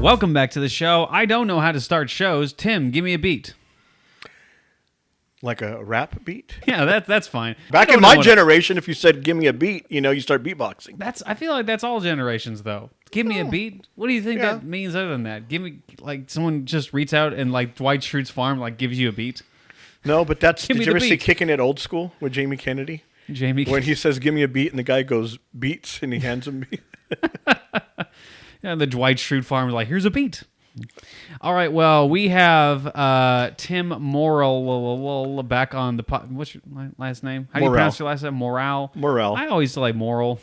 Welcome back to the show. I don't know how to start shows. Tim, give me a beat. Like a rap beat? Yeah, that's fine. Back in my generation, if you said, give me a beat, you start beatboxing. I feel like that's all generations, though. Give me a beat? What do you think that means other than that? Give me, like, someone just reads out and, like, Dwight Schrute's farm, like, gives you a beat? No, but that's, did you ever see Kicking It Old School with Jamie Kennedy? When he says, give me a beat, and the guy goes, beats, and he hands him beat. Yeah, the Dwight Schrute farm is like, here's a beat. All right, well, we have Tim Morrill back on the what's your last name? How do you pronounce your last name? Morale. I always say like Morrill.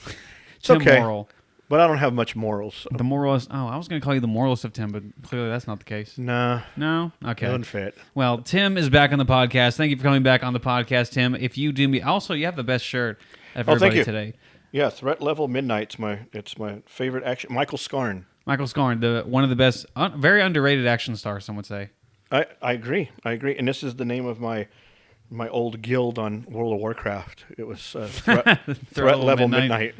It's Tim okay, Morrill. But I don't have much morals. So. The moralist. Oh, I was going to call you the moralist of Tim, but clearly that's not the case. Nah. No? Okay. Doesn't fit. Well, Tim is back on the podcast. Thank you for coming back on the podcast, Tim. If you do me... Also, you have the best shirt of everybody today. Yeah, Threat Level Midnight. It's my favorite action. Michael Scarn, one of the best, very underrated action stars, some would say. I agree. And this is the name of my old guild on World of Warcraft. It was Threat Level Midnight.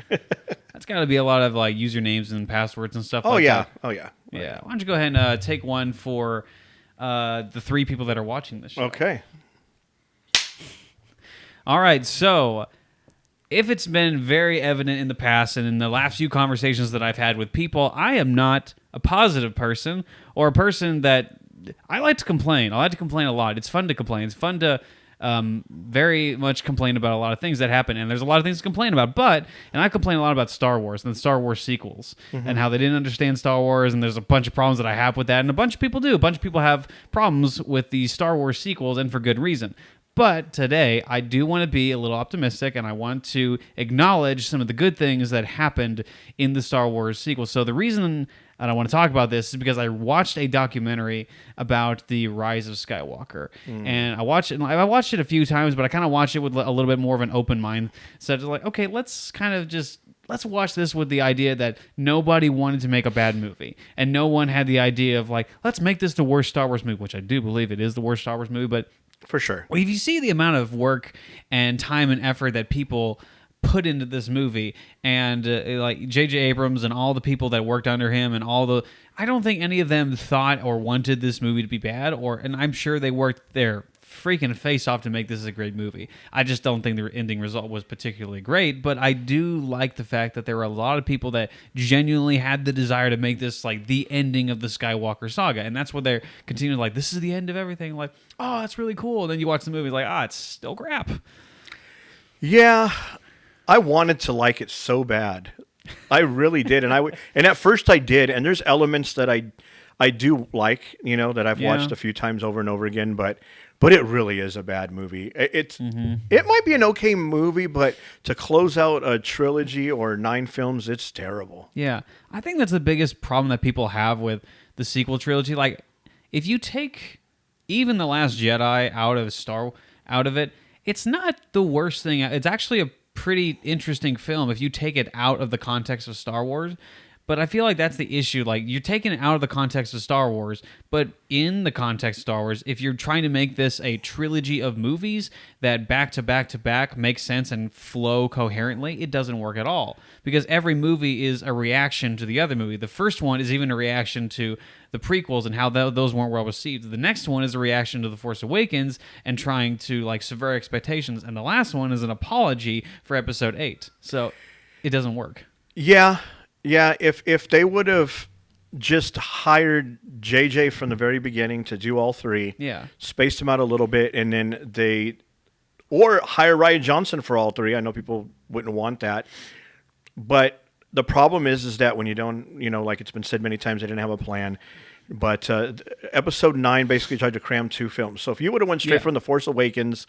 That's got to be a lot of like usernames and passwords and stuff. Oh yeah. Why don't you go ahead and take one for the three people that are watching this show? Okay. All right, so. If it's been very evident in the past and in the last few conversations that I've had with people, I am not a positive person or a person that... I like to complain. I like to complain a lot. It's fun to complain. It's fun to very much complain about a lot of things that happen, and there's a lot of things to complain about. And I complain a lot about Star Wars and the Star Wars sequels and how they didn't understand Star Wars, and there's a bunch of problems that I have with that, and a bunch of people do. A bunch of people have problems with the Star Wars sequels, and for good reason. But today, I do want to be a little optimistic, and I want to acknowledge some of the good things that happened in the Star Wars sequel. So the reason that I want to talk about this is because I watched a documentary about the Rise of Skywalker. And I watched it a few times, but I kind of watched it with a little bit more of an open mind. So it's like, okay, let's watch this with the idea that nobody wanted to make a bad movie. And no one had the idea of like, let's make this the worst Star Wars movie, which I do believe it is the worst Star Wars movie, but... For sure. Well, if you see the amount of work and time and effort that people put into this movie, and like J.J. Abrams and all the people that worked under him, and I don't think any of them thought or wanted this movie to be bad, and I'm sure they worked their freaking face off to make this a great movie. I just don't think the ending result was particularly great, but I do like the fact that there were a lot of people that genuinely had the desire to make this like the ending of the Skywalker saga, and that's what they're continuing like, this is the end of everything, like, oh, that's really cool, and then you watch the movie like, it's still crap. Yeah, I wanted to like it so bad. I really did, and at first I did, and there's elements that I do like, that I've watched a few times over and over again, but it really is a bad movie. It might be an okay movie, but to close out a trilogy or 9 films, it's terrible. Yeah, I think that's the biggest problem that people have with the sequel trilogy. Like, if you take even The Last Jedi out of it, it's not the worst thing. It's actually a pretty interesting film if you take it out of the context of Star Wars. But I feel like that's the issue. Like, you're taking it out of the context of Star Wars, but in the context of Star Wars, if you're trying to make this a trilogy of movies that back to back to back make sense and flow coherently, it doesn't work at all. Because every movie is a reaction to the other movie. The first one is even a reaction to the prequels and how those weren't well received. The next one is a reaction to The Force Awakens and trying to like subvert expectations. And the last one is an apology for Episode 8. So it doesn't work. Yeah. Yeah, if they would have just hired JJ from the very beginning to do all 3, spaced them out a little bit, and then or hire Rian Johnson for all 3. I know people wouldn't want that, but the problem is that when you don't, like it's been said many times, they didn't have a plan. But Episode 9 basically tried to cram 2 films. So if you would have went straight from The Force Awakens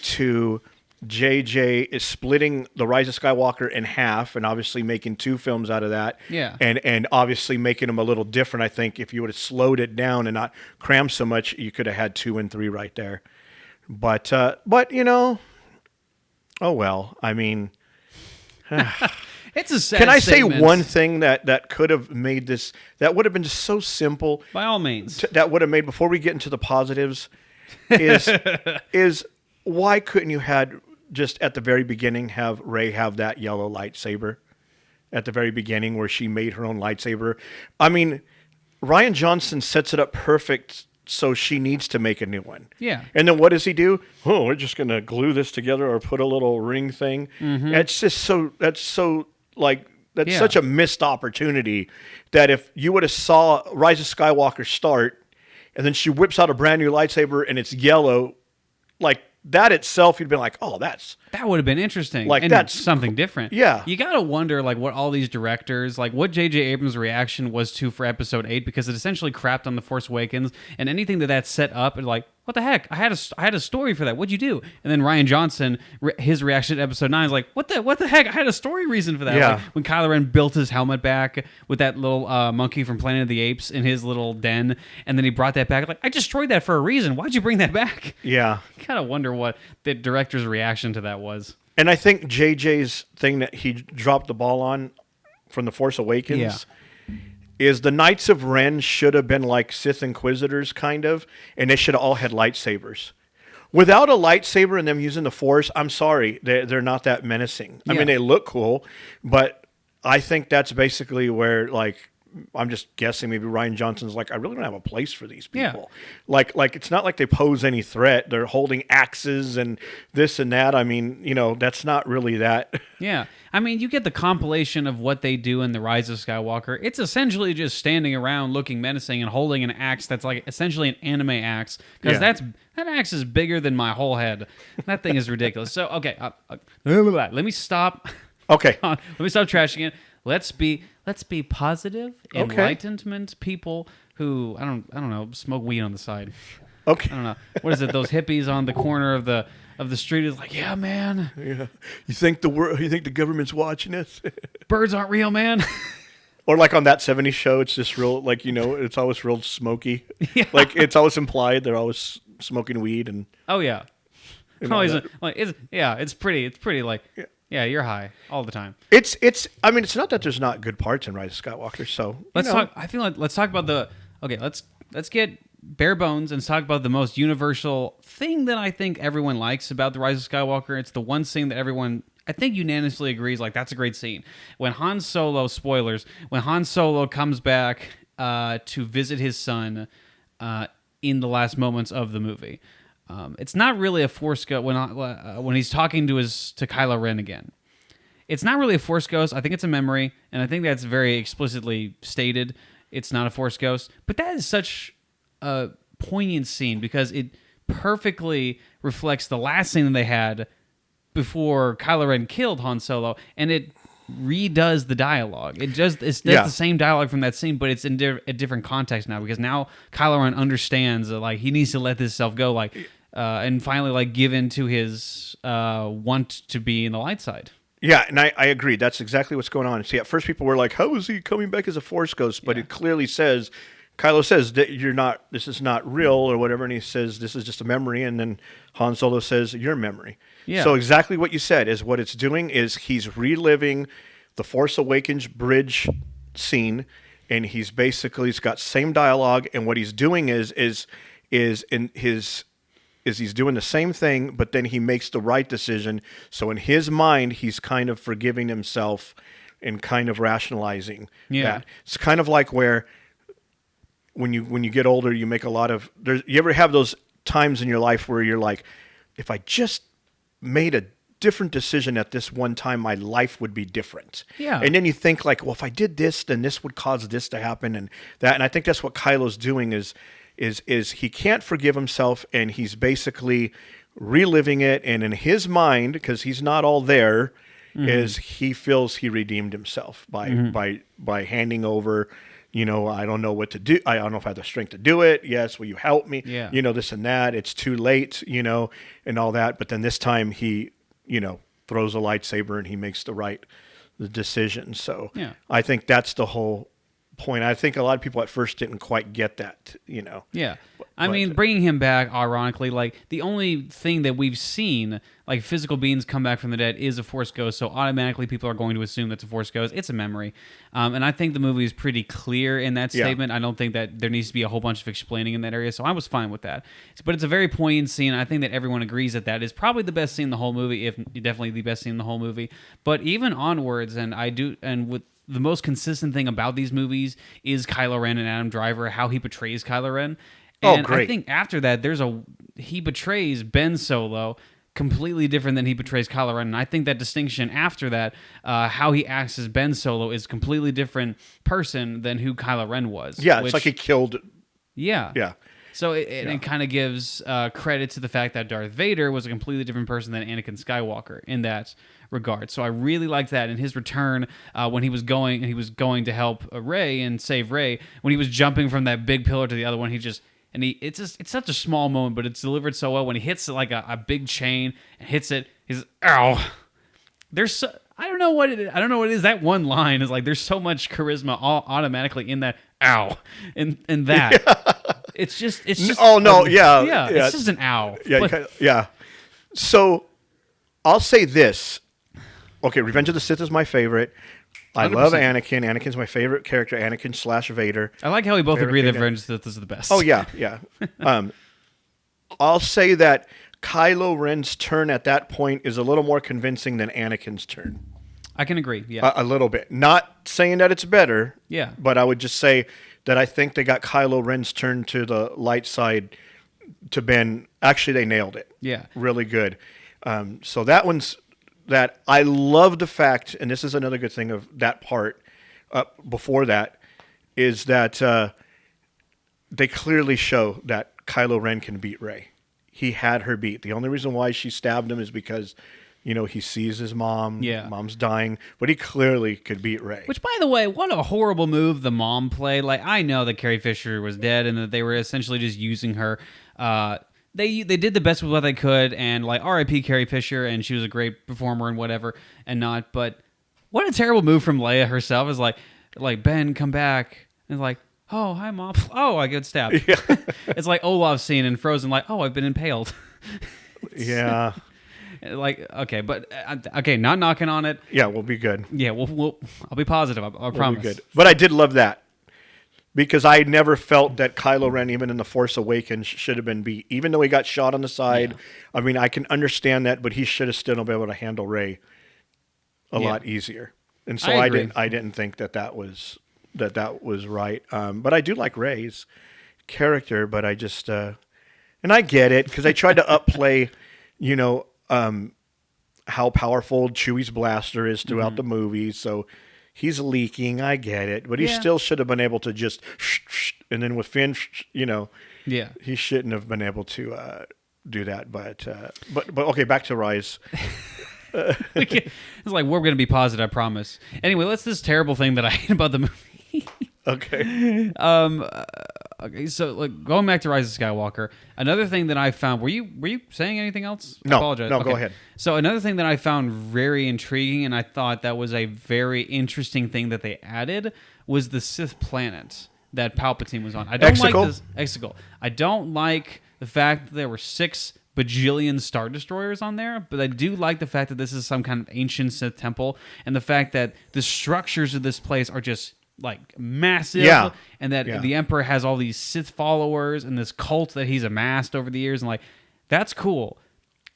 to JJ is splitting The Rise of Skywalker in half and obviously making 2 films out of that. Yeah. And obviously making them a little different. I think if you would have slowed it down and not crammed so much, you could have had 2 and 3 right there. But oh well. I mean, it's a sad Can I statement. say one thing that could have made this, that would have been just so simple? By all means. That would have made, before we get into the positives, is why couldn't you had just at the very beginning have Rey have that yellow lightsaber at the very beginning where she made her own lightsaber? I mean, Rian Johnson sets it up perfect. So she needs to make a new one. Yeah. And then what does he do? Oh, we're just going to glue this together or put a little ring thing. Mm-hmm. It's just that's such a missed opportunity that if you would have saw Rise of Skywalker start and then she whips out a brand new lightsaber and it's yellow, like that itself, you'd been like, oh, that would have been interesting. Like and that's something different. Yeah. You got to wonder like what all these directors, like what J.J. Abrams' reaction was to for episode 8, because it essentially crapped on The Force Awakens, and anything that set up is like, what the heck? I had a story for that. What'd you do? And then Rian Johnson, his reaction to episode 9 is like, what the heck? I had a story reason for that. Yeah. Like when Kylo Ren built his helmet back with that little monkey from Planet of the Apes in his little den, and then he brought that back. Like, I destroyed that for a reason. Why'd you bring that back? Yeah. You kind of wonder what the director's reaction to that was. And I think JJ's thing that he dropped the ball on from The Force Awakens is the Knights of Ren should have been like Sith Inquisitors, kind of, and they should have all had lightsabers. Without a lightsaber and them using the Force, I'm sorry, they're not that menacing. I mean, they look cool, but I think that's basically where, like, I'm just guessing maybe Rian Johnson's like, I really don't have a place for these people. Yeah. Like it's not like they pose any threat. They're holding axes and this and that. I mean, that's not really that. Yeah. I mean, you get the compilation of what they do in The Rise of Skywalker. It's essentially just standing around looking menacing and holding an axe that's like essentially an anime axe, because that axe is bigger than my whole head. That thing is ridiculous. So, okay, let me stop. Okay. Let me stop trashing it. Let's be positive, enlightenment people who I don't know, smoke weed on the side. Okay. I don't know. What is it? Those hippies on the corner of the street is like, yeah, man. Yeah. You think the government's watching us? Birds aren't real, man. Or like on that 70s show, it's just real, like, it's always real smoky. Yeah. Like it's always implied they're always smoking weed and. Oh yeah. It's pretty like. Yeah. Yeah, you're high all the time. It's not that there's not good parts in Rise of Skywalker. So let's talk. I feel like let's talk about let's get bare bones and talk about the most universal thing that I think everyone likes about the Rise of Skywalker. It's the one scene that everyone, I think, unanimously agrees like that's a great scene. When Han Solo, spoilers, when Han Solo comes back to visit his son in the last moments of the movie. It's not really a Force ghost when he's talking to Kylo Ren again. It's not really a Force ghost. I think it's a memory, and I think that's very explicitly stated. It's not a Force ghost, but that is such a poignant scene because it perfectly reflects the last scene that they had before Kylo Ren killed Han Solo, and it redoes the dialogue. It does the same dialogue from that scene, but it's in a different context now because now Kylo Ren understands that like he needs to let this self go, like. And finally, like, give in to his want to be in the light side. Yeah, and I agree. That's exactly what's going on. See, at first people were like, how is he coming back as a Force ghost? But it clearly says, Kylo says that this is not real or whatever, and he says this is just a memory, and then Han Solo says, your memory. Yeah. So exactly what you said is what it's doing is he's reliving the Force Awakens bridge scene, and he's got same dialogue, and what he's doing is he's doing the same thing, but then he makes the right decision. So in his mind, he's kind of forgiving himself and kind of rationalizing that. It's kind of like where when you get older, you make a lot of. You ever have those times in your life where you're like, if I just made a different decision at this one time, my life would be different. Yeah. And then you think like, well, if I did this, then this would cause this to happen and that. And I think that's what Kylo's doing is he can't forgive himself, and he's basically reliving it. And in his mind, because he's not all there, is he feels he redeemed himself by handing over. I don't know what to do. I don't know if I have the strength to do it. Yes, will you help me? Yeah. This and that. It's too late. And all that. But then this time he, throws a lightsaber and he makes the decision. So I think that's the whole point. I think a lot of people at first didn't quite get that, Yeah. I mean, bringing him back, ironically, like, the only thing that we've seen, like, physical beings come back from the dead is a Force ghost, so automatically people are going to assume that's a Force ghost. It's a memory. And I think the movie is pretty clear in that statement. I don't think that there needs to be a whole bunch of explaining in that area, so I was fine with that. But it's a very poignant scene. I think that everyone agrees that is probably the best scene in the whole movie, if definitely the best scene in the whole movie. But even onwards, and with the most consistent thing about these movies is Kylo Ren and Adam Driver, how he portrays Kylo Ren. And great. I think after that, he portrays Ben Solo completely different than he portrays Kylo Ren. And I think that distinction after that, how he acts as Ben Solo is completely different person than who Kylo Ren was. Yeah, it's like he killed. Yeah. Yeah. So it kind of gives credit to the fact that Darth Vader was a completely different person than Anakin Skywalker in that regard. So I really liked that in his return when he was going to help Rey and save Rey. When he was jumping from that big pillar to the other one, it's such a small moment, but it's delivered so well. When he hits like a big chain and hits it, he's ow. I don't know what it is. That one line is like there's so much charisma automatically in that ow in that. Yeah. It's just oh no, yeah. It's just an ow. Yeah, yeah. So I'll say this. Okay, Revenge of the Sith is my favorite. I 100%. Love Anakin. Anakin's my favorite character, Anakin/Vader. I like how we both agree that Revenge of the Sith is the best. Oh yeah. I'll say that Kylo Ren's turn at that point is a little more convincing than Anakin's turn. I can agree, yeah. A little bit. Not saying that it's better, yeah. But I would just say that I think they got Kylo Ren's turn to the light side to Ben. Actually, they nailed it. Yeah. Really good. So that one's that. I love the fact, and this is another good thing of that part before that, is that they clearly show that Kylo Ren can beat Rey. He had her beat. The only reason why she stabbed him is because, he sees his mom. Yeah. Mom's dying, but he clearly could beat Rey. Which, by the way, what a horrible move the mom played. Like, I know that Carrie Fisher was dead and that they were essentially just using her. They did the best with what they could, and like R.I.P. Carrie Fisher, and she was a great performer and whatever, and not. But what a terrible move from Leia herself is like Ben, come back, and like, oh, hi mom, oh, I get stabbed. Yeah. It's like Olaf's scene in Frozen, like, oh, I've been impaled. Yeah. Like, okay, but not knocking on it. Yeah, we'll be good. Yeah, I'll be positive. I promise. Be good. But I did love that because I never felt that Kylo Ren, even in The Force Awakens, should have been beat. Even though he got shot on the side, I mean, I can understand that, but he should have still been able to handle Rey a lot easier. And so I didn't think that was right. But I do like Rey's character, but I just and I get it because they tried to upplay, how powerful Chewie's blaster is throughout the movie. So he's leaking. I get it, but he still should have been able to just and then with Finn, he shouldn't have been able to do that. But okay, back to Rise. It's like we're going to be positive, I promise. Anyway, that's this terrible thing that I hate about the movie. Okay. Okay, so going back to Rise of Skywalker, another thing that I found, were you saying anything else? No, I apologize. No, okay. Go ahead. So another thing that I found very intriguing, and I thought that was a very interesting thing that they added, was the Sith planet that Palpatine was on. I don't like this Exegol. I don't like the fact that there were 6 bajillion Star Destroyers on there, but I do like the fact that this is some kind of ancient Sith temple, and the fact that the structures of this place are just like massive, and that the Emperor has all these Sith followers and this cult that he's amassed over the years, and like that's cool.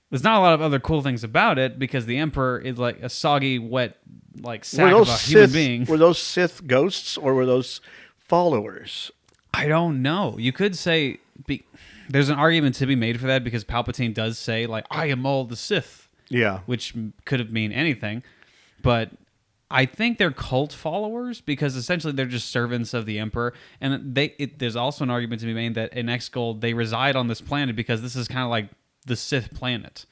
There's not a lot of other cool things about it because the Emperor is like a soggy, wet, like sack of a human being. Were those Sith ghosts or were those followers? I don't know. You could say there's an argument to be made for that because Palpatine does say like I am all the Sith, which could have mean anything, but I think they're cult followers because essentially they're just servants of the Emperor, and there's also an argument to be made that in Exegol they reside on this planet because this is kind of like the Sith planet,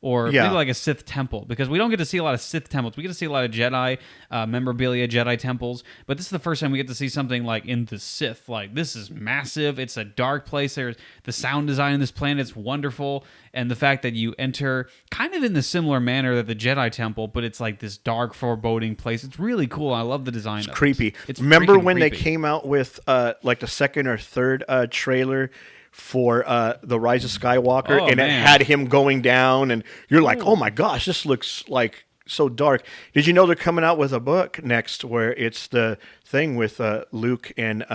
or maybe like a Sith temple, because we don't get to see a lot of Sith temples. We get to see a lot of Jedi memorabilia, Jedi temples, but this is the first time we get to see something like in the Sith. Like, this is massive. It's a dark place. There's the sound design in this planet is wonderful, and the fact that you enter kind of in the similar manner that the Jedi temple, but it's like this dark, foreboding place. It's really cool. I love the design. It's creepy. Remember when they came out with like the second or third trailer for the Rise of Skywalker, and it had him going down, and you're like, oh my gosh, this looks like so dark. Did you know they're coming out with a book next where it's the thing with Luke and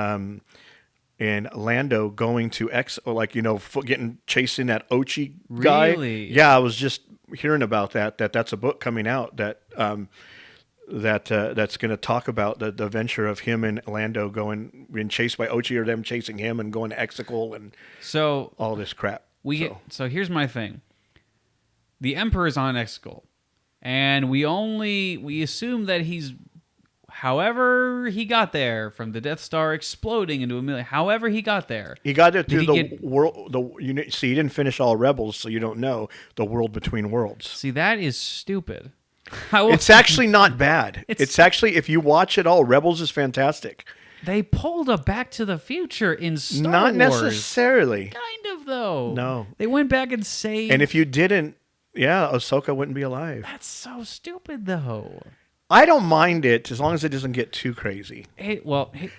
Lando going to chasing that Ochi guy? Really? Yeah, I was just hearing about that's a book coming out that that's going to talk about the adventure of him and Lando being chased by Ochi, or them chasing him and going to Exegol and all this crap. So here's my thing. The Emperor is on Exegol, and we assume that he's, however he got there, from the Death Star exploding into a million, however he got there. He got it through the world. See, he didn't finish all Rebels, so you don't know the world between worlds. See, that is stupid. It's actually not bad. It's actually, if you watch it all, Rebels is fantastic. They pulled a Back to the Future in Star Wars. Not necessarily. Kind of, though. No. They went back and saved... And if you didn't, Ahsoka wouldn't be alive. That's so stupid, though. I don't mind it as long as it doesn't get too crazy.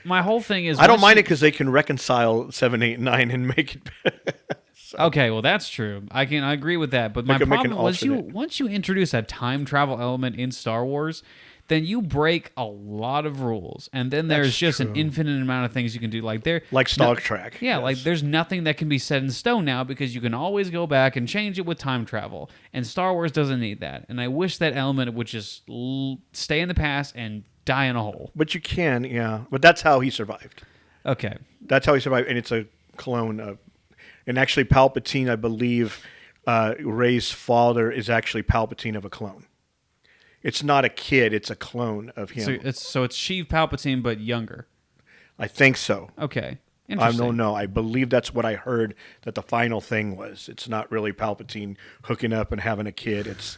My whole thing is... I don't mind it because they can reconcile 7, 8, 9 and make it... So. Okay, well, that's true. I agree with that. But my problem was once you introduce a time travel element in Star Wars, then you break a lot of rules, and then there's just an infinite amount of things you can do. Like Star Trek. Yeah, yes. Like there's nothing that can be set in stone now because you can always go back and change it with time travel. And Star Wars doesn't need that. And I wish that element would just stay in the past and die in a hole. But you can, yeah. But that's how he survived. Okay. That's how he survived, and it's a clone of... And actually, Palpatine, I believe, Rey's father is actually Palpatine of a clone. It's not a kid; it's a clone of him. So it's Sheev Palpatine, but younger. I think so. Okay, interesting. I don't know. I believe that's what I heard. That the final thing was. It's not really Palpatine hooking up and having a kid. It's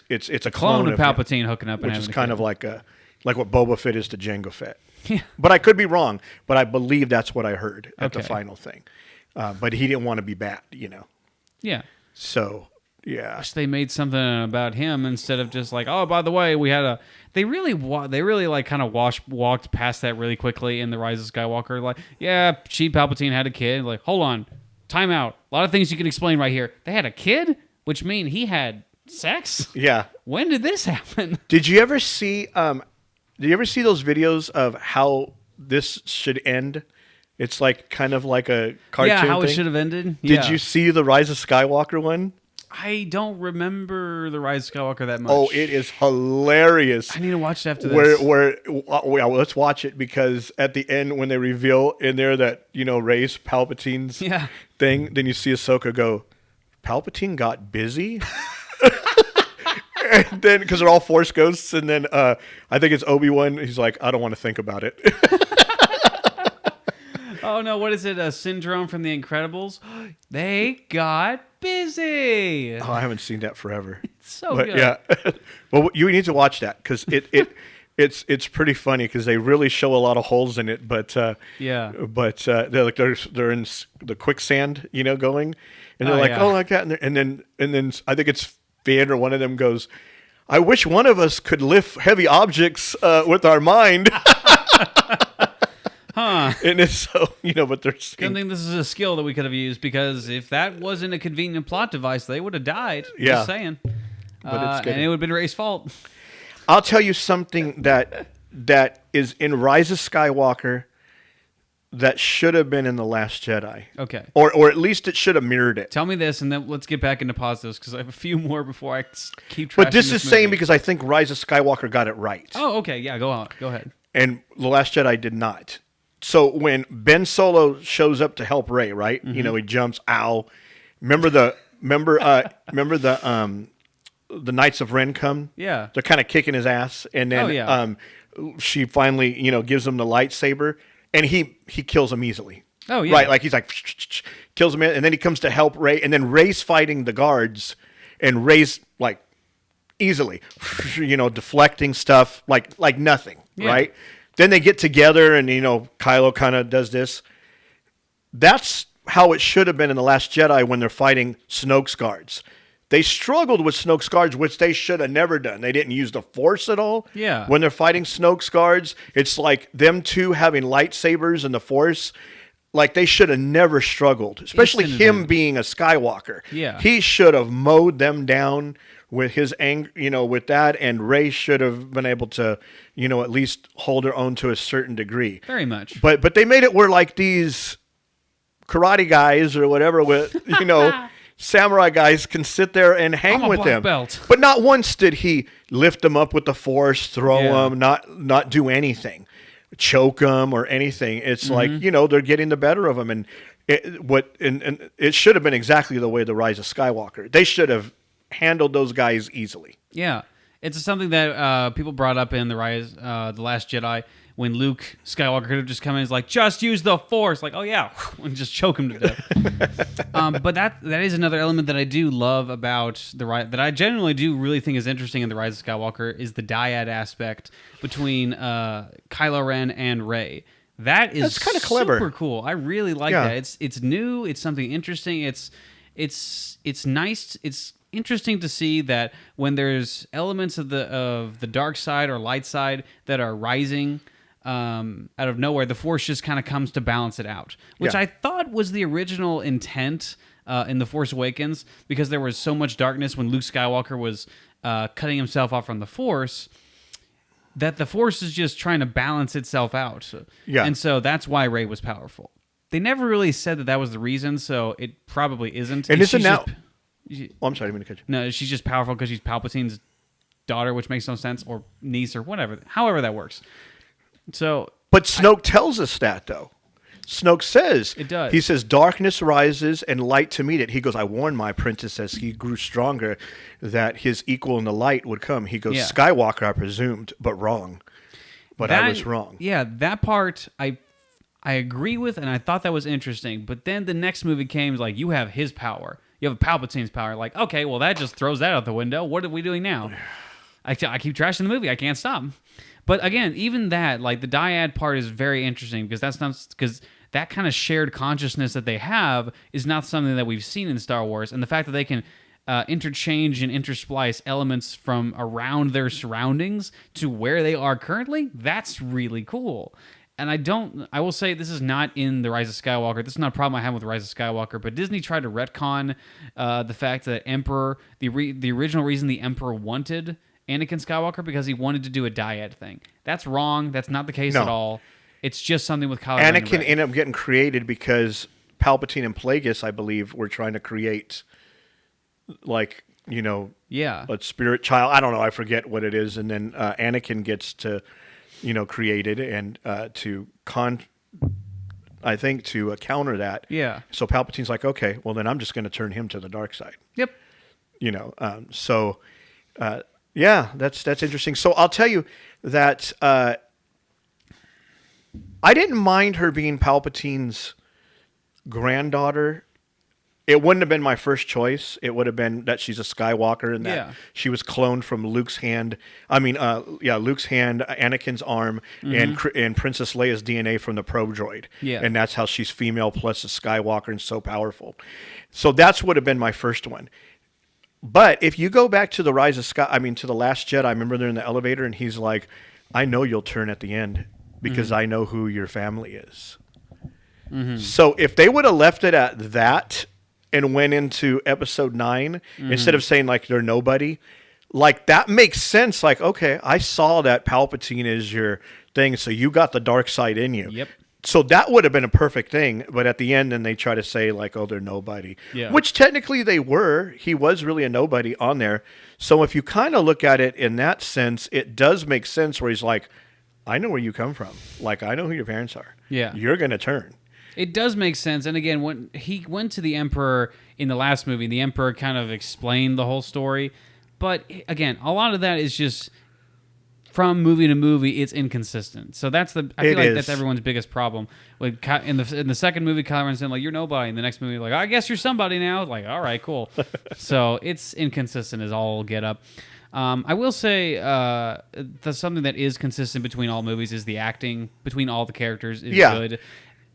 a clone of Palpatine hooking up, and having a kid. Which is kind of like what Boba Fett is to Jango Fett. Yeah. But I could be wrong. But I believe that's what I heard at the final thing. But he didn't want to be bad, Yeah. So, yeah. Wish they made something about him instead of just like, oh, by the way, we had a... They really like kind of walked past that really quickly in The Rise of Skywalker. Like, yeah, Sheev Palpatine had a kid. Like, hold on. Time out. A lot of things you can explain right here. They had a kid, which means he had sex? Yeah. When did this happen? Did you ever see those videos of how this should end? It's like kind of like a cartoon thing. Yeah, how it should have ended. Did you see the Rise of Skywalker one? I don't remember the Rise of Skywalker that much. Oh, it is hilarious. I need to watch it after this. Let's watch it, because at the end when they reveal in there that, Rey's Palpatine's thing, then you see Ahsoka go, Palpatine got busy? And then, because they're all Force ghosts, and then I think it's Obi-Wan, he's like, I don't want to think about it. Oh, no, what is it? A syndrome from The Incredibles? They got busy. Oh, I haven't seen that forever. It's so good. Yeah. Well, you need to watch that, because it's pretty funny, because they really show a lot of holes in it, but they're in the quicksand, going, and they're like that, and then I think it's Finn or one of them goes, I wish one of us could lift heavy objects with our mind. Huh. And it's so, but there's... I don't think this is a skill that we could have used, because if that wasn't a convenient plot device, they would have died. Yeah. Just saying. But it's good. And it would have been Rey's fault. I'll tell you something that is in Rise of Skywalker that should have been in The Last Jedi. Okay. Or at least it should have mirrored it. Tell me this, and then let's get back into positives, because I have a few more before I keep trashing But this is saying because I think Rise of Skywalker got it right. Oh, okay. Yeah, go on. Go ahead. And The Last Jedi did not. So when Ben Solo shows up to help Rey, right? Mm-hmm. He jumps. Ow! Remember the Knights of Ren come? Yeah. They're kind of kicking his ass, and then she finally gives him the lightsaber, and he kills him easily. Oh yeah. Right, like he's like kills him, and then he comes to help Rey, and then Rey's fighting the guards, and Rey's like easily, deflecting stuff like nothing, right? Then they get together, and Kylo kind of does this. That's how it should have been in The Last Jedi when they're fighting Snoke's guards. They struggled with Snoke's guards, which they should have never done. They didn't use the Force at all. Yeah. When they're fighting Snoke's guards, it's like them two having lightsabers and the Force. Like, they should have never struggled, especially him being a Skywalker. Yeah. He should have mowed them down with his anger, with that, and Rey should have been able to, at least hold her own to a certain degree. Very much. But they made it where like these karate guys or whatever with, samurai guys can sit there and hang with them. Belt. But not once did he lift them up with the force, throw them, not do anything, choke them or anything. It's like, they're getting the better of him. And it should have been exactly the way the Rise of Skywalker. They should have handled those guys easily. Yeah. It's something that people brought up in the Last Jedi, when Luke Skywalker could have just come in and is like, just use the Force. Like, oh yeah, and just choke him to death. But that is another element that I do love about that I genuinely do really think is interesting in the Rise of Skywalker is the dyad aspect between Kylo Ren and Rey. That's kind of clever. Super cool. I really like that. It's new. It's something interesting. It's nice. It's interesting to see that when there's elements of the dark side or light side that are rising out of nowhere, the Force just kind of comes to balance it out, which I thought was the original intent in The Force Awakens, because there was so much darkness when Luke Skywalker was cutting himself off from the Force, that the Force is just trying to balance itself out. Yeah. And so that's why Rey was powerful. They never really said that was the reason, so it probably isn't. And isn't now... I'm sorry, I didn't mean to cut you. No, she's just powerful because she's Palpatine's daughter, which makes no sense, or niece, or whatever. However that works. So, but Snoke tells us that, though. Snoke says, it does. He says, darkness rises and light to meet it. He goes, I warned my apprentice as he grew stronger that his equal in the light would come. He goes, Skywalker, I presumed, but wrong. But I was wrong. Yeah, that part I agree with, and I thought that was interesting. But then the next movie came, like, you have his power. You have Palpatine's power. Like, okay, well, that just throws that out the window. What are we doing now? I keep trashing the movie. I can't stop. But again, even that, like, the dyad part is very interesting, because that kind of shared consciousness that they have is not something that we've seen in Star Wars. And the fact that they can interchange and intersplice elements from around their surroundings to where they are currently, that's really cool. And I will say this is not in The Rise of Skywalker. This is not a problem I have with The Rise of Skywalker, but Disney tried to retcon the fact that Emperor, the original reason the Emperor wanted Anakin Skywalker, because he wanted to do a dyad thing. That's wrong. That's not the case at all. It's just something with Kylo Ren. Anakin ended up getting created because Palpatine and Plagueis, I believe, were trying to create, like, a spirit child. I don't know. I forget what it is. And then Anakin gets to... created and to counter that. Yeah. So Palpatine's like, okay, well then I'm just going to turn him to the dark side. Yep. That's interesting. So I'll tell you that I didn't mind her being Palpatine's granddaughter. It wouldn't have been my first choice. It would have been that she's a Skywalker and that she was cloned from Luke's hand. Luke's hand, Anakin's arm, and Princess Leia's DNA from the probe droid. Yeah. And that's how she's female plus a Skywalker and so powerful. So that's would have been my first one. But if you go back to the to the Last Jedi, I remember they're in the elevator and he's like, I know you'll turn at the end because I know who your family is. Mm-hmm. So if they would have left it at that and went into episode 9, instead of saying like they're nobody, like that makes sense. Like, okay, I saw that Palpatine is your thing, so you got the dark side in you. Yep. So that would have been a perfect thing, but at the end, then they try to say like, oh, they're nobody. Yeah. Which technically they were. He was really a nobody on there. So if you kind of look at it in that sense, it does make sense where he's like, I know where you come from. Like, I know who your parents are. Yeah. You're going to turn. It does make sense. And again, when he went to the Emperor in the last movie, the Emperor kind of explained the whole story. But again, a lot of that is just from movie to movie, it's inconsistent. So I feel like that's everyone's biggest problem. Like in the second movie, Kylo Ren's saying like, you're nobody. In the next movie, like, I guess you're somebody now. Like, all right, cool. So it's inconsistent as all get up. I will say that's something that is consistent between all movies is the acting between all the characters is good.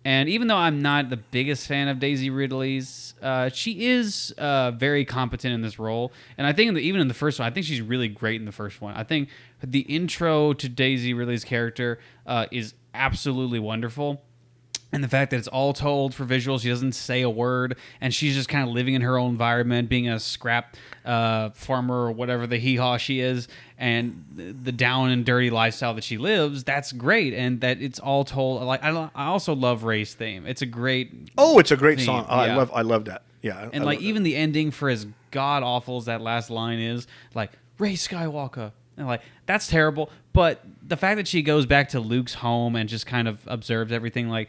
And even though I'm not the biggest fan of Daisy Ridley's, she is very competent in this role. And I think even in the first one, I think she's really great in the first one. I think the intro to Daisy Ridley's character is absolutely wonderful. And the fact that it's all told for visuals, she doesn't say a word, and she's just kind of living in her own environment, being a scrap farmer or whatever the hee-haw she is, and the down and dirty lifestyle that she lives, that's great. And that it's all told. Like I also love Rey's theme. It's a great it's a great theme. song. Oh, Yeah. I love that. Yeah. And like even the ending, for as god-awful as that last line is, like, Rey Skywalker. And like, that's terrible. But the fact that she goes back to Luke's home and just kind of observes everything, like,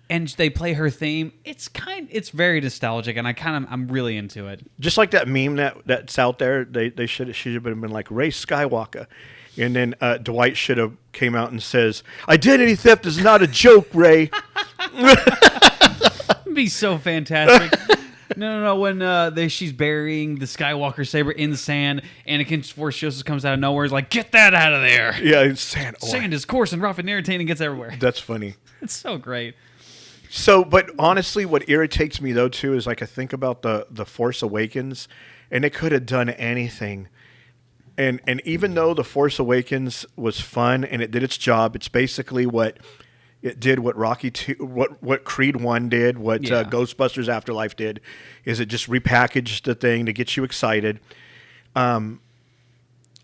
and they play her theme, it's very nostalgic, and I'm really into it. Just like that meme that's out there, she should have been like Rey Skywalker, and then Dwight should have came out and says, "Identity theft is not a joke, Rey." It'd be so fantastic. No. When she's burying the Skywalker saber in the sand, Anakin's Force Joseph comes out of nowhere, is like, "Get that out of there!" Yeah, it's sand. Sand is coarse and rough and irritating, gets everywhere. That's funny. It's so great. So, but honestly, what irritates me though too is like I think about the Force Awakens, and it could have done anything. And even though the Force Awakens was fun and it did its job, it's basically what it did, what Rocky 2, what Creed 1 did, what Ghostbusters Afterlife did, is it just repackaged the thing to get you excited. I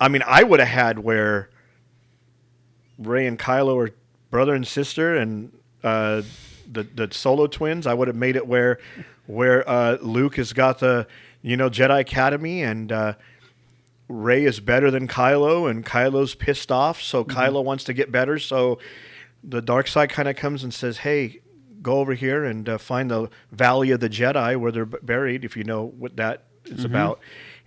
mean, I would have had where Rey and Kylo are brother and sister, and the Solo twins. I would have made it where Luke has got the Jedi Academy, and Rey is better than Kylo, and Kylo's pissed off, so Kylo wants to get better. So the dark side kind of comes and says, "Hey, go over here and find the Valley of the Jedi where they're buried, if you know what that is about."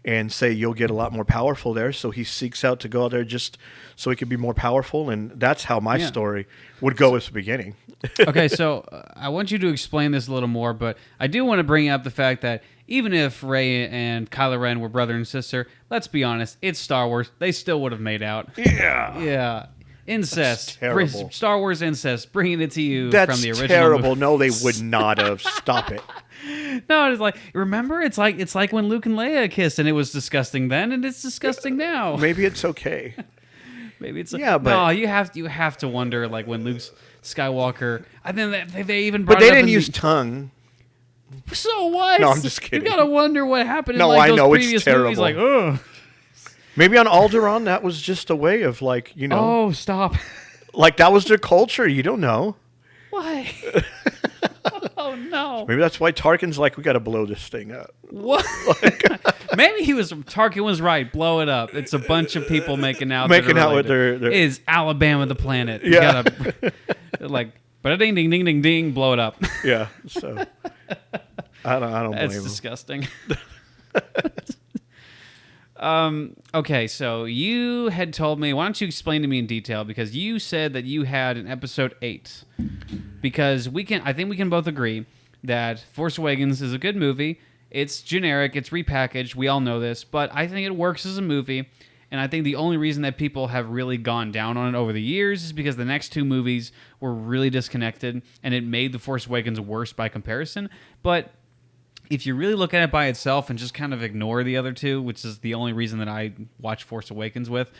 And say you'll get a lot more powerful there. So he seeks out to go out there just so he can be more powerful. And that's how my story would go at the beginning. Okay, so I want you to explain this a little more, but I do want to bring up the fact that even if Rey and Kylo Ren were brother and sister, let's be honest, it's Star Wars. They still would have made out. Yeah. Yeah. Incest. Terrible. Star Wars incest, bringing it to you That's from the original terrible. movie. No, they would not have. Stop it. No, it's like, remember, it's like when Luke and Leia kissed, and it was disgusting then, and it's disgusting now. Maybe it's okay. Maybe it's but no. You have to wonder, like when Luke Skywalker. I think they even brought. But they it up didn't use tongue. So what? No, I'm just kidding. You gotta wonder what happened. No, in like I those know it's previous terrible. movies, like, ugh. Maybe on Alderaan, that was just a way of like Oh, stop. Like that was their culture. You don't know. Why? Oh no. Maybe that's why Tarkin's like, we got to blow this thing up. What? Maybe Tarkin was right. Blow it up. It's a bunch of people making out. With their. It is Alabama the planet. Yeah. You gotta, like, but ding ding ding ding ding. Blow it up. Yeah. So I don't blame That's him. disgusting. Okay, so you had told me, why don't you explain to me in detail, because you said that you had an episode 8. Because I think we can both agree that Force Awakens is a good movie. It's generic, it's repackaged, we all know this, but I think it works as a movie, and I think the only reason that people have really gone down on it over the years is because the next 2 movies were really disconnected, and it made The Force Awakens worse by comparison. But if you really look at it by itself and just kind of ignore the other 2, which is the only reason that I watch Force Awakens with,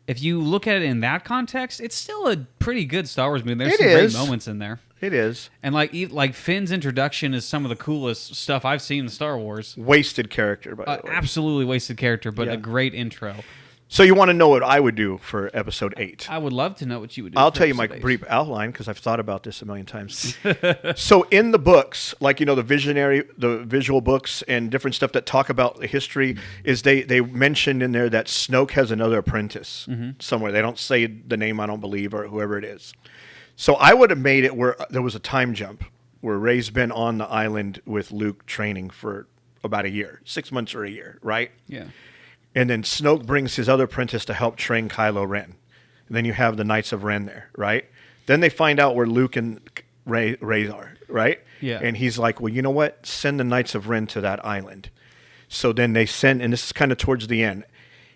if you look at it in that context, it's still a pretty good Star Wars movie. There's some great moments in there. It is. And like Finn's introduction is some of the coolest stuff I've seen in Star Wars. Wasted character, by the way. Absolutely wasted character, but a great intro. So you want to know what I would do for episode 8? I would love to know what you would do. I'll tell you my brief outline because I've thought about this a million times. So in the books, like, the visual books and different stuff that talk about the history, is they mentioned in there that Snoke has another apprentice somewhere. They don't say the name, I don't believe, or whoever it is. So I would have made it where there was a time jump where Rey's been on the island with Luke training for about a year, 6 months or a year, right? Yeah. And then Snoke brings his other apprentice to help train Kylo Ren. And then you have the Knights of Ren there, right? Then they find out where Luke and Rey are, right? Yeah. And he's like, well, you know what? Send the Knights of Ren to that island. So then they send, and this is kind of towards the end.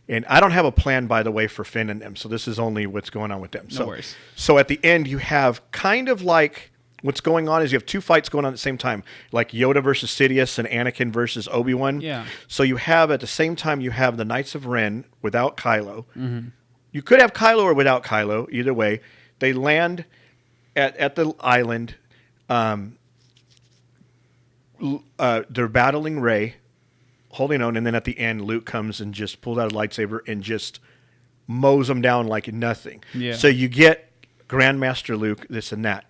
And I don't have a plan, by the way, for Finn and them. So this is only what's going on with them. No worries. So at the end, you have kind of like, what's going on is you have 2 fights going on at the same time, like Yoda versus Sidious and Anakin versus Obi-Wan. Yeah. So you have, at the same time, you have the Knights of Ren without Kylo. Mm-hmm. You could have Kylo or without Kylo, either way. They land at the island, they're battling Rey, holding on, and then at the end, Luke comes and just pulls out a lightsaber and just mows them down like nothing. Yeah. So you get Grandmaster Luke, this and that.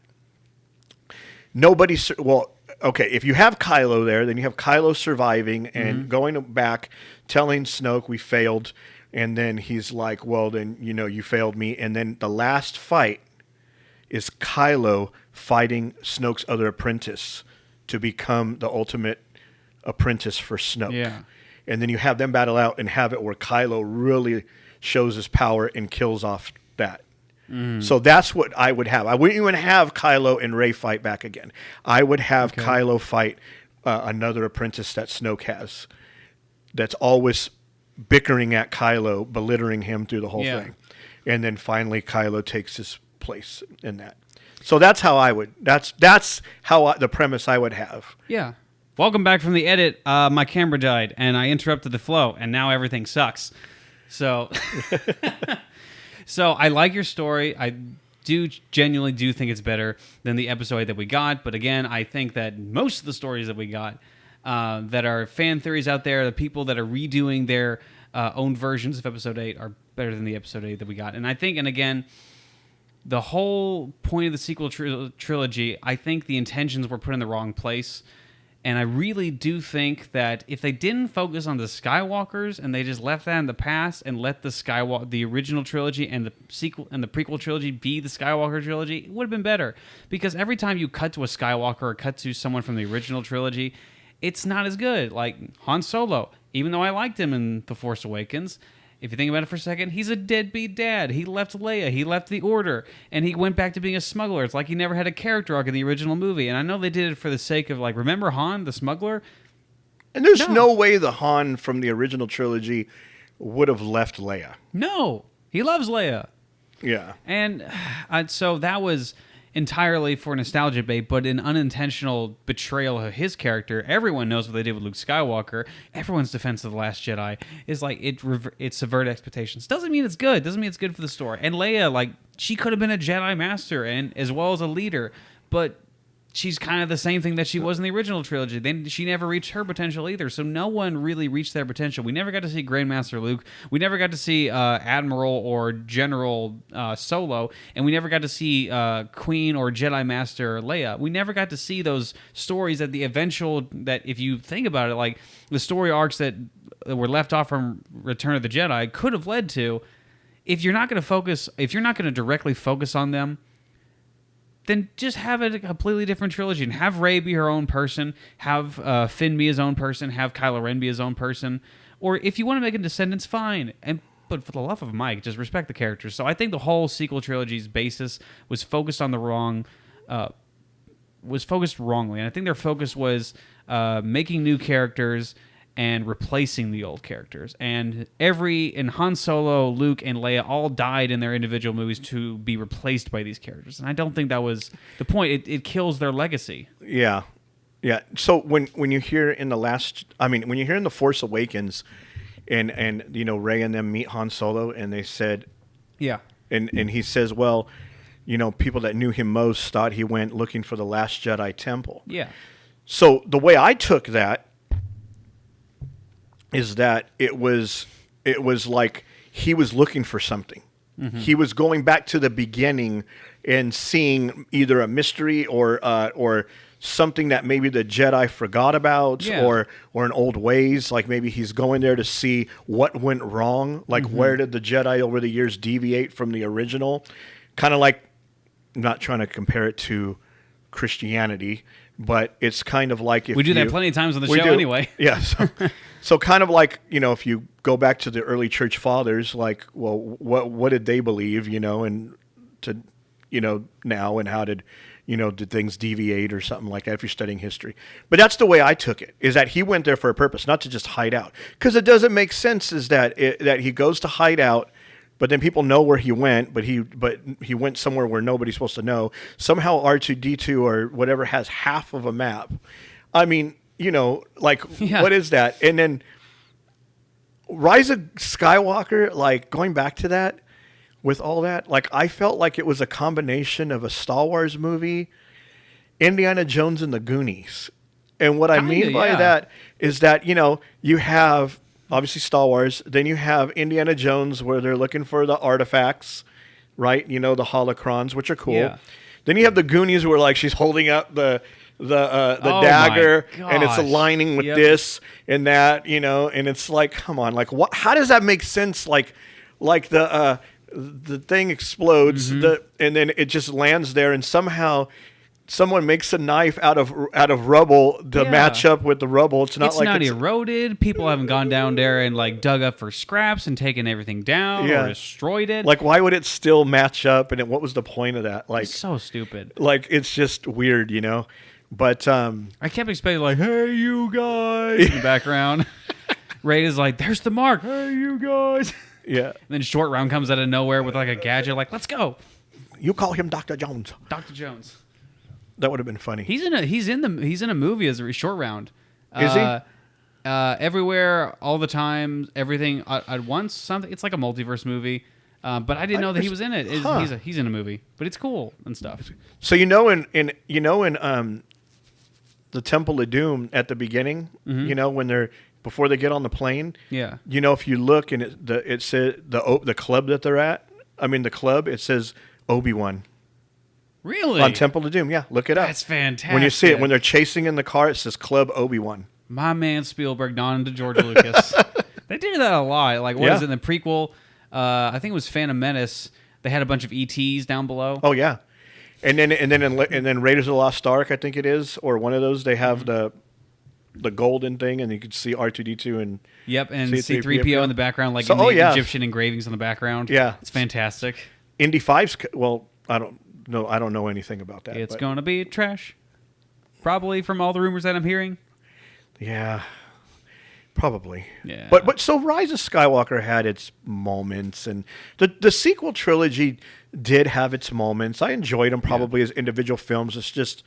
Okay, if you have Kylo there, then you have Kylo surviving and going back, telling Snoke we failed, and then he's like, well, then, you failed me. And then the last fight is Kylo fighting Snoke's other apprentice to become the ultimate apprentice for Snoke. Yeah. And then you have them battle out and have it where Kylo really shows his power and kills off that. So that's what I would have. I wouldn't even have Kylo and Rey fight back again. I would have Kylo fight another apprentice that Snoke has that's always bickering at Kylo, belittling him through the whole thing. And then finally Kylo takes his place in that. So that's how I would. That's how the premise I would have. Yeah. Welcome back from the edit. My camera died, and I interrupted the flow, and now everything sucks. So, so I like your story. I genuinely do think it's better than the episode 8 that we got. But again, I think that most of the stories that we got that are fan theories out there, the people that are redoing their own versions of episode 8 are better than the episode 8 that we got. And I think, and again, the whole point of the sequel trilogy, I think the intentions were put in the wrong place. And I really do think that if they didn't focus on the Skywalkers and they just left that in the past and let the original trilogy and the sequel and the prequel trilogy be the Skywalker trilogy, it would have been better. Because every time you cut to a Skywalker or cut to someone from the original trilogy, it's not as good. Like Han Solo, even though I liked him in The Force Awakens, if you think about it for a second, he's a deadbeat dad. He left Leia, he left the Order, and he went back to being a smuggler. It's like he never had a character arc in the original movie. And I know they did it for the sake of, like, remember Han, the smuggler? And there's no way the Han from the original trilogy would have left Leia. No, he loves Leia. Yeah. And so that was entirely for nostalgia bait, but an unintentional betrayal of his character. Everyone knows what they did with Luke Skywalker. Everyone's defense of The Last Jedi is like it subverted expectations. Doesn't mean it's good. Doesn't mean it's good for the story. And Leia, like, she could have been a Jedi Master and as well as a leader, but she's kind of the same thing that she was in the original trilogy. Then she never reached her potential either. So no one really reached their potential. We never got to see Grandmaster Luke. We never got to see Admiral or General Solo. And we never got to see Queen or Jedi Master Leia. We never got to see those stories that if you think about it, like the story arcs that were left off from Return of the Jedi could have led to, if you're not going to directly focus on them, then just have it a completely different trilogy and have Rey be her own person, have Finn be his own person, have Kylo Ren be his own person. Or if you want to make a Descendants, fine. But for the love of Mike, just respect the characters. So I think the whole sequel trilogy's basis was focused on wrongly. And I think their focus was making new characters and replacing the old characters. And Han Solo, Luke, and Leia all died in their individual movies to be replaced by these characters. And I don't think that was the point. It kills their legacy. Yeah. Yeah. So when you hear in when you hear in The Force Awakens and Rey and them meet Han Solo and they said, yeah. And he says, well, people that knew him most thought he went looking for the Last Jedi temple. Yeah. So the way I took that is that it was like he was looking for something. Mm-hmm. He was going back to the beginning and seeing either a mystery or something that maybe the Jedi forgot about, or an old ways. Like maybe he's going there to see what went wrong. Like where did the Jedi over the years deviate from the original? Kind of like, I'm not trying to compare it to Christianity, but it's kind of like if we do that plenty of times on the show anyway. Yeah. So kind of like, if you go back to the early church fathers, like, well, what did they believe, and to, now, and how did things deviate or something like that if you're studying history. But that's the way I took it, is that he went there for a purpose, not to just hide out. Because it doesn't make sense is that he goes to hide out, but then people know where he went, but he went somewhere where nobody's supposed to know. Somehow R2-D2 or whatever has half of a map. I mean, what is that? And then Rise of Skywalker, like going back to that, with all that, like I felt like it was a combination of a Star Wars movie, Indiana Jones, and the Goonies. And what I mean by that is that, you have obviously Star Wars, then you have Indiana Jones where they're looking for the artifacts, right? The holocrons, which are cool. Yeah. Then you have the Goonies where like she's holding up the dagger and it's aligning with this and that, and it's like, come on, like what? How does that make sense? Like the thing explodes, and then it just lands there, and somehow someone makes a knife out of rubble to match up with the rubble. It's not eroded. People haven't gone down there and like dug up for scraps and taken everything down or destroyed it. Like, why would it still match up? And what was the point of that? Like, it's so stupid. Like, it's just weird, But I kept expecting like, "Hey, you guys!" in the background. Ray is like, "There's the mark. Hey, you guys!" Yeah. And then Short Round comes out of nowhere with like a gadget. Like, let's go. You call him Dr. Jones. Dr. Jones. That would have been funny. He's in a movie as a Short Round. Is he? Everywhere, all the time, everything at once. Something. It's like a multiverse movie. But I didn't know that he was in it. He's in a movie, but it's cool and stuff. So in the Temple of Doom at the beginning, when before they get on the plane, if you look and it says the club that they're at. I mean the club. It says Obi-Wan. Really? On Temple of Doom, yeah. Look it up. That's fantastic. When you see it, when they're chasing in the car, it says Club Obi-Wan. My man Spielberg, Don to George Lucas. They did that a lot. Like, what is it in the prequel? I think it was Phantom Menace. They had a bunch of ETs down below. Oh, yeah. And then Raiders of the Lost Ark, I think it is, or one of those, they have the golden thing, and you can see R2-D2 and C-3PO in the background, like Egyptian engravings in the background. Yeah. It's fantastic. Indy 5's, well, I don't know anything about that. It's going to be trash. Probably from all the rumors that I'm hearing. Yeah. Probably. Yeah. But so Rise of Skywalker had its moments, and the sequel trilogy did have its moments. I enjoyed them probably as individual films. It's just,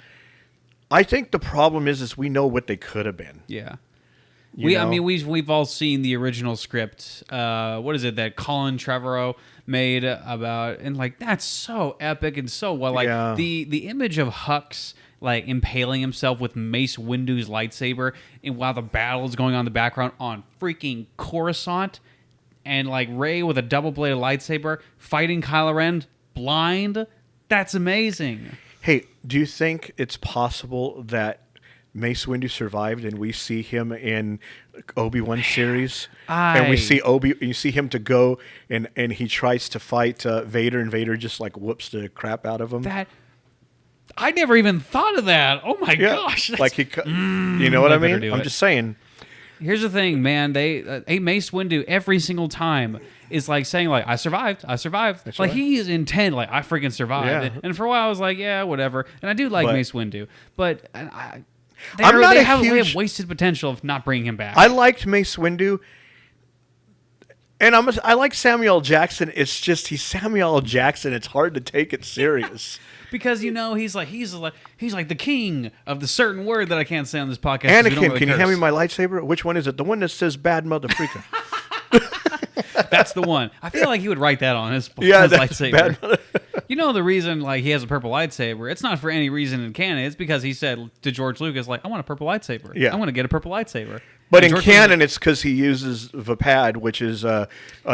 I think the problem is we know what they could have been. Yeah. We've all seen the original script. What is it that Colin Trevorrow made about, and like that's so epic and so well. Like the image of Hux like impaling himself with Mace Windu's lightsaber, and while the battle is going on in the background on freaking Coruscant, and like Rey with a double-bladed lightsaber fighting Kylo Ren blind. That's amazing. Hey, do you think it's possible that Mace Windu survived, and we see him in Obi-Wan series, and we see you see him to go, and he tries to fight Vader, and Vader just like whoops the crap out of him. That I never even thought of that. Oh my gosh! Like you know what I mean? I'm just saying. Here's the thing, man. Mace Windu every single time is like saying like I survived. That's like right. He is intent like I freaking survived. Yeah. And for a while I was like yeah whatever. And I do like Mace Windu, but they have wasted potential of not bringing him back. I liked Mace Windu, and I like Samuel L. Jackson. It's just he's Samuel L. Jackson. It's hard to take it serious because he's like the king of the certain word that I can't say on this podcast. Anakin, can you hand me my lightsaber? Which one is it? The one that says "bad mother freaker." That's the one. I feel like he would write that on his lightsaber. The reason like he has a purple lightsaber, it's not for any reason in canon. It's because he said to George Lucas, like, I want a purple lightsaber. Yeah. I want to get a purple lightsaber. But in canon, it's because he uses Vapad, which is a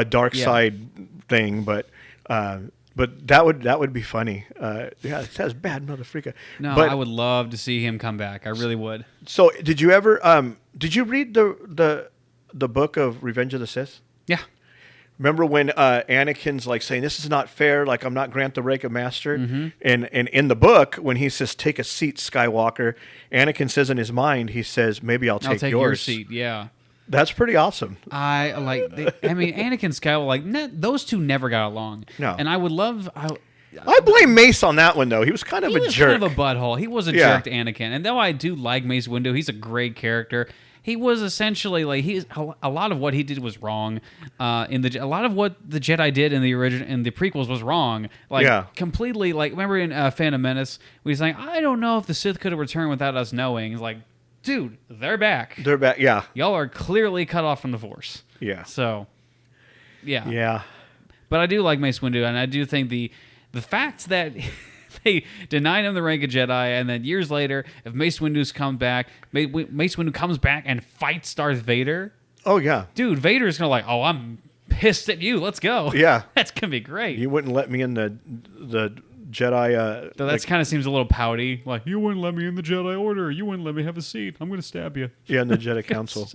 dark side thing. But that would be funny. It says bad motherfreaker. No, but I would love to see him come back. I really would. So did you ever did you read the book of Revenge of the Sith? Yeah. Remember when Anakin's like saying, this is not fair, like I'm not Grant the Rank of Master? Mm-hmm. And in the book, when he says, take a seat, Skywalker, Anakin says in his mind, he says, maybe I'll take yours. Your seat, yeah. That's pretty awesome. Anakin Skywalker, those two never got along. No. And I would love... I blame Mace on that one, though. He was kind of a jerk. He was kind of a butthole. He was a jerk to Anakin. And though I do like Mace Windu, he's a great character. He was essentially like a lot of what he did was wrong. A lot of what the Jedi did in the prequels was wrong. Completely. Like remember in Phantom Menace, we was like, I don't know if the Sith could have returned without us knowing. It's like, dude, they're back. They're back. Yeah. Y'all are clearly cut off from the Force. Yeah. So, yeah. Yeah. But I do like Mace Windu, and I do think the fact that they denied him the rank of Jedi, and then years later, if Mace Windu comes back and fights Darth Vader. Oh yeah, dude, Vader's gonna like, oh, I'm pissed at you. Let's go. Yeah, that's gonna be great. You wouldn't let me in the Jedi. So that kind of seems a little pouty. Like, you wouldn't let me in the Jedi Order. You wouldn't let me have a seat. I'm gonna stab you. Yeah, in the Jedi Council.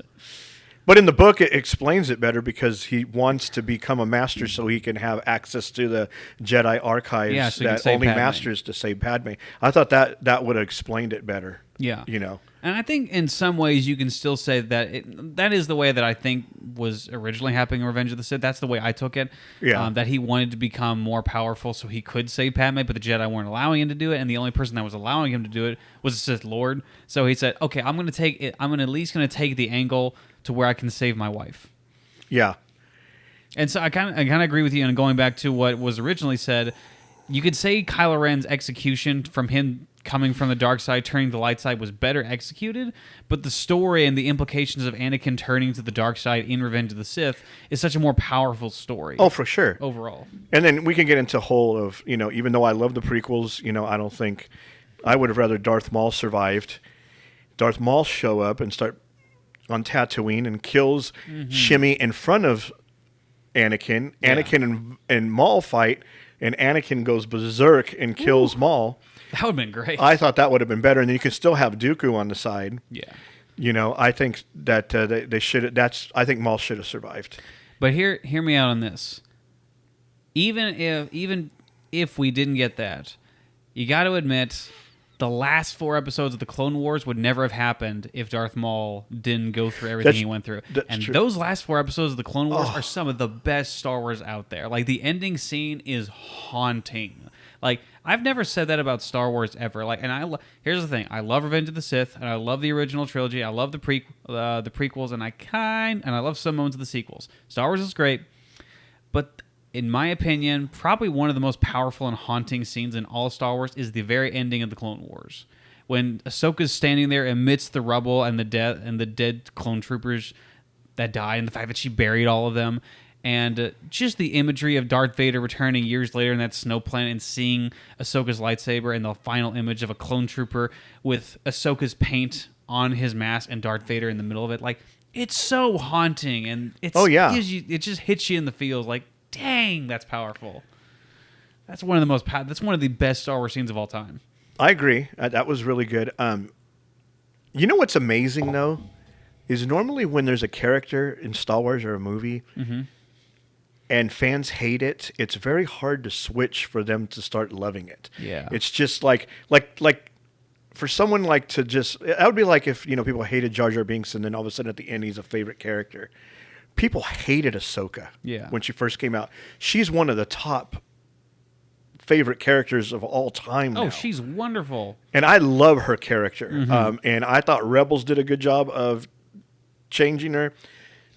But in the book, it explains it better because he wants to become a master so he can have access to the Jedi archives so that only masters to save Padme. I thought that would have explained it better. Yeah. You know. And I think in some ways you can still say that that is the way that I think was originally happening in Revenge of the Sith. That's the way I took it. Yeah. That he wanted to become more powerful so he could save Padme, but the Jedi weren't allowing him to do it, and the only person that was allowing him to do it was the Sith Lord. So he said, okay, I'm at least going to take the angle to where I can save my wife. Yeah. And so I kind of agree with you. And going back to what was originally said, you could say Kylo Ren's execution from him coming from the dark side, turning to the light side was better executed, but the story and the implications of Anakin turning to the dark side in Revenge of the Sith is such a more powerful story. Oh, for sure. Overall. And then we can get into whole of, even though I love the prequels, I don't think I would have rather Darth Maul survived. Darth Maul show up and start on Tatooine and kills Shimmy in front of Anakin. Yeah. Anakin and Maul fight, and Anakin goes berserk and kills Maul. That would have been great. I thought that would have been better, and then you could still have Dooku on the side. Yeah. I think that they should. I think Maul should have survived. But hear me out on this. Even if we didn't get that, you got to admit the last 4 episodes of the Clone Wars would never have happened if Darth Maul didn't go through everything he went through. And true. Those last 4 episodes of the Clone Wars are some of the best Star Wars out there. Like, the ending scene is haunting. Like, I've never said that about Star Wars ever. Like, and here's the thing: I love Revenge of the Sith, and I love the original trilogy. I love the prequels, and I love some moments of the sequels. Star Wars is great, but in my opinion, probably one of the most powerful and haunting scenes in all of Star Wars is the very ending of the Clone Wars, when Ahsoka's standing there amidst the rubble and the dead clone troopers that died, and the fact that she buried all of them. And just the imagery of Darth Vader returning years later in that snow planet and seeing Ahsoka's lightsaber and the final image of a clone trooper with Ahsoka's paint on his mask and Darth Vader in the middle of it. Like, it's so haunting, and it just hits you in the feels. Like, dang, that's powerful. That's one of the best Star Wars scenes of all time. I agree. That was really good. You know what's amazing, though, is normally when there's a character in Star Wars or a movie, and fans hate it, it's very hard to switch for them to start loving it. Yeah. It's just like for someone like to just, that would be like if, people hated Jar Jar Binks and then all of a sudden at the end he's a favorite character. People hated Ahsoka when she first came out. She's one of the top favorite characters of all time now. Oh, she's wonderful. And I love her character. And I thought Rebels did a good job of changing her.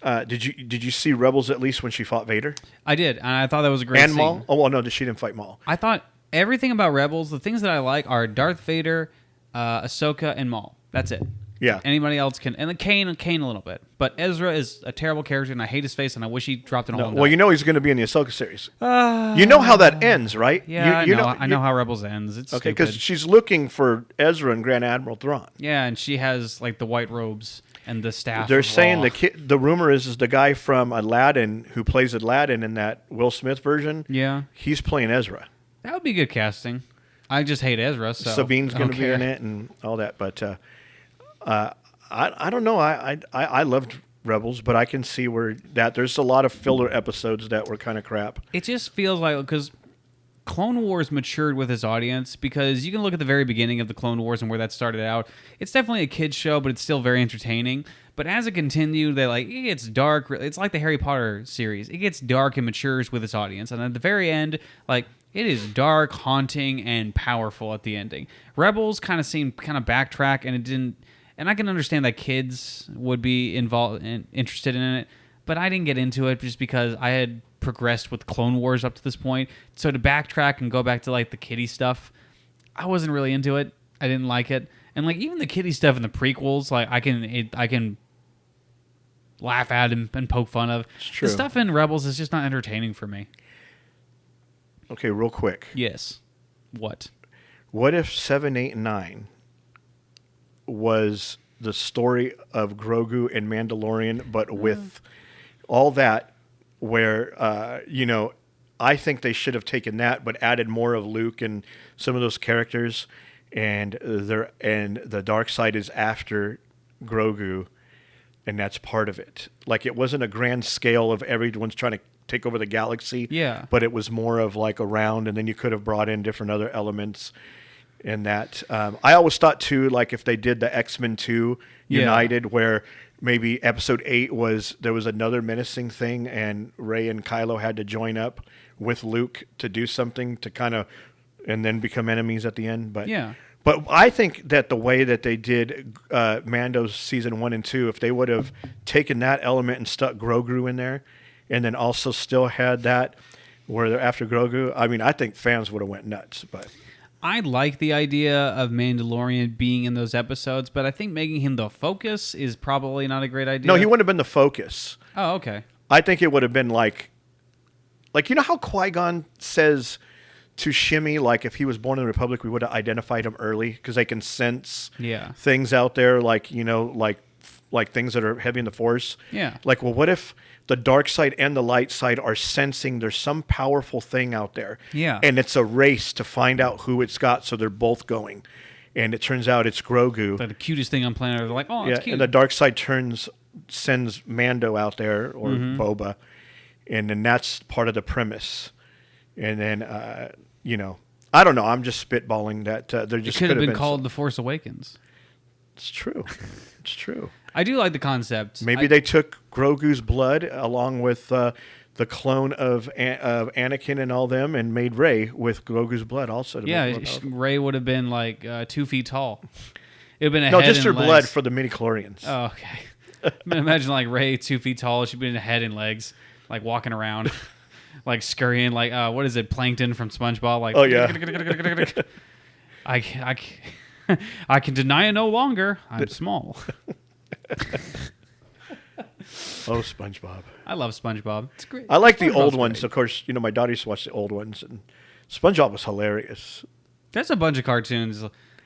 Did you see Rebels at least when she fought Vader? I did, and I thought that was a great scene. Maul? Oh, well, no, she didn't fight Maul. I thought everything about Rebels, the things that I like are Darth Vader, Ahsoka, and Maul. That's it. Yeah. Anybody else can, and Kane a little bit. But Ezra is a terrible character, and I hate his face, and I wish he dropped it all. Well, he's going to be in the Ahsoka series. You know how that ends, right? Yeah, I know how Rebels ends. It's okay, because she's looking for Ezra and Grand Admiral Thrawn. Yeah, and she has like the white robes and the staff. They're saying the rumor is the guy from Aladdin who plays Aladdin in that Will Smith version. Yeah, he's playing Ezra. That would be good casting. I just hate Ezra. So Sabine's going to be in it and all that, but I don't know. I loved Rebels, but I can see where there's a lot of filler episodes that were kind of crap. It just feels like, because Clone Wars matured with its audience, because you can look at the very beginning of the Clone Wars and where that started out. It's definitely a kid's show, but it's still very entertaining. But as it continued, it gets dark. It's like the Harry Potter series. It gets dark and matures with its audience. And at the very end, it is dark, haunting, and powerful at the ending. Rebels kind of seemed backtrack, and it didn't. And I can understand that kids would be involved and interested in it, but I didn't get into it just because I had progressed with Clone Wars up to this point. So to backtrack and go back to the kiddie stuff, I wasn't really into it. I didn't like it, and even the kiddie stuff in the prequels, I can laugh at and poke fun of. It's true. The stuff in Rebels is just not entertaining for me. Okay, real quick. Yes. What? What if 7, 8, and 9 was the story of Grogu and Mandalorian, but with all that, where I think they should have taken that, but added more of Luke and some of those characters, and the dark side is after Grogu, and that's part of it. Like, it wasn't a grand scale of everyone's trying to take over the galaxy. Yeah. But it was more of like around, and then you could have brought in different other elements. In that, I always thought too, like if they did the X-Men 2 United, where maybe Episode 8 there was another menacing thing, and Rey and Kylo had to join up with Luke to do something to kind of, and then become enemies at the end. But But I think that the way that they did Mando's season 1 and 2, if they would have taken that element and stuck Grogu in there, and then also still had that where they're after Grogu, I mean, I think fans would have went nuts. But I like the idea of Mandalorian being in those episodes, but I think making him the focus is probably not a great idea. No, he wouldn't have been the focus. Oh, okay. I think it would have been like you know how Qui-Gon says to Shimmy, like if he was born in the Republic, we would have identified him early because they can sense things out there, like, you know, like things that are heavy in the Force. Yeah. Like, well, what if the dark side and the light side are sensing there's some powerful thing out there? Yeah. And it's a race to find out who it's got, so they're both going. And it turns out it's Grogu. Like the cutest thing on planet Earth. They're like, oh, it's cute. And the dark side sends Mando out there, or Boba. And then that's part of the premise. And then, you know, I don't know. I'm just spitballing that there just could have been called The Force Awakens. It's true. It's true. I do like the concept. Maybe they took Grogu's blood along with the clone of Anakin and all them, and made Rey with Grogu's blood also. Rey would have been like 2 feet tall. It would have been a head just and her legs. blood for the midi-chlorians. Oh, okay. I mean, imagine like Rey 2 feet tall. She'd be in a head and legs, like walking around, like scurrying, like what is it, Plankton from SpongeBob? Like, oh yeah. I can deny it no longer. I'm small. Oh, SpongeBob. I love SpongeBob. It's great. I like the old ones. Of course, you know, my daughter used to watch the old ones, and SpongeBob was hilarious. There's a bunch of cartoons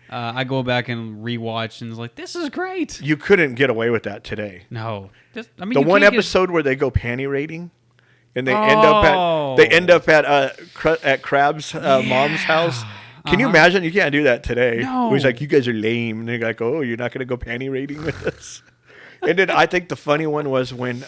I go back and rewatch, and it's like, this is great. You couldn't get away with that today. No. The one episode where they go panty raiding, and they end up at Crab's mom's house. Can you imagine? You can't do that today. No. He's like, you guys are lame. And they're like, oh, you're not going to go panty raiding with us? And then I think the funny one was when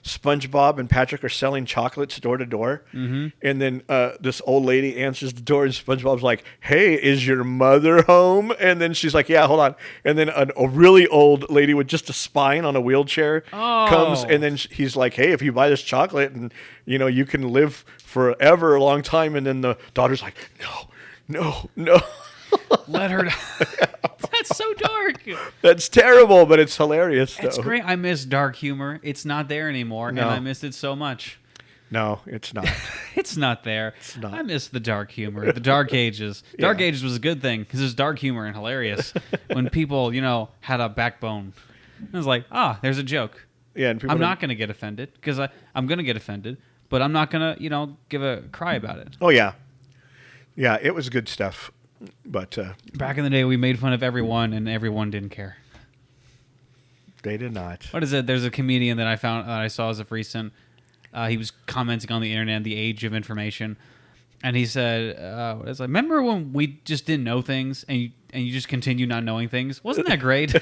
SpongeBob and Patrick are selling chocolates door to door. Mm-hmm. And then this old lady answers the door, and SpongeBob's like, hey, is your mother home? And then she's like, yeah, hold on. And then a really old lady with just a spine on a wheelchair comes, and then he's like, hey, if you buy this chocolate, and you know, you can live forever, a long time. And then the daughter's like, no. Let her. That's so dark. That's terrible, but it's hilarious. It's great. I miss dark humor. It's not there anymore, and I miss it so much. No, it's not. It's not there. It's not. I miss the dark humor, the dark ages. Dark ages was a good thing because it's dark humor and hilarious when people, you know, had a backbone. It was like, there's a joke. Yeah, and I'm not going to get offended because I'm going to get offended, but I'm not going to, you know, give a cry about it. Oh yeah, yeah, it was good stuff. But back in the day, we made fun of everyone, and everyone didn't care. They did not. What is it? There's a comedian that I saw as of recent. He was commenting on the internet, the age of information, and he said, "It's like, remember when we just didn't know things, and you just continue not knowing things? Wasn't that great?"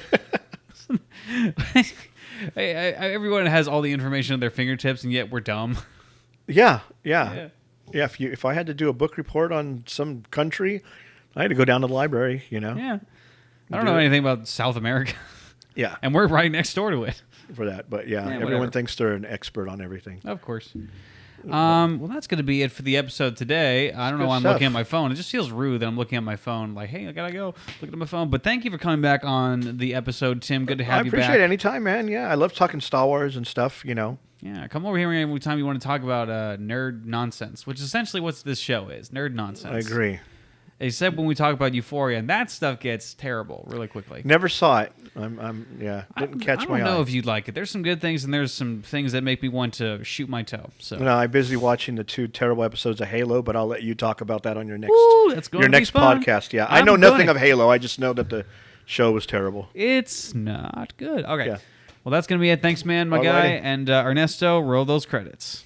Everyone has all the information at their fingertips, and yet we're dumb. Yeah. If I had to do a book report on some country, I had to go down to the library, you know? Yeah. I don't know anything about South America. Yeah. And we're right next door to it. For that. But everyone thinks they're an expert on everything. Of course. Well, that's going to be it for the episode today. I don't know why I'm looking at my phone. It just feels rude that I'm looking at my phone like, hey, I got to go look at my phone. But thank you for coming back on the episode, Tim. Good to have you back. I appreciate it anytime, man. Yeah, I love talking Star Wars and stuff, you know. Yeah, come over here every time you want to talk about nerd nonsense, which is essentially what this show is, nerd nonsense. I agree. except when we talk about Euphoria, and that stuff gets terrible really quickly. Never saw it. Didn't catch my eye. I don't know if you'd like it. There's some good things, and there's some things that make me want to shoot my toe. So no, I'm busy watching the 2 terrible episodes of Halo, but I'll let you talk about that on your next podcast. Yeah, I know nothing of Halo. I just know that the show was terrible. It's not good. Okay. Yeah. Well, that's going to be it. Thanks, man, my guy. And Ernesto, roll those credits.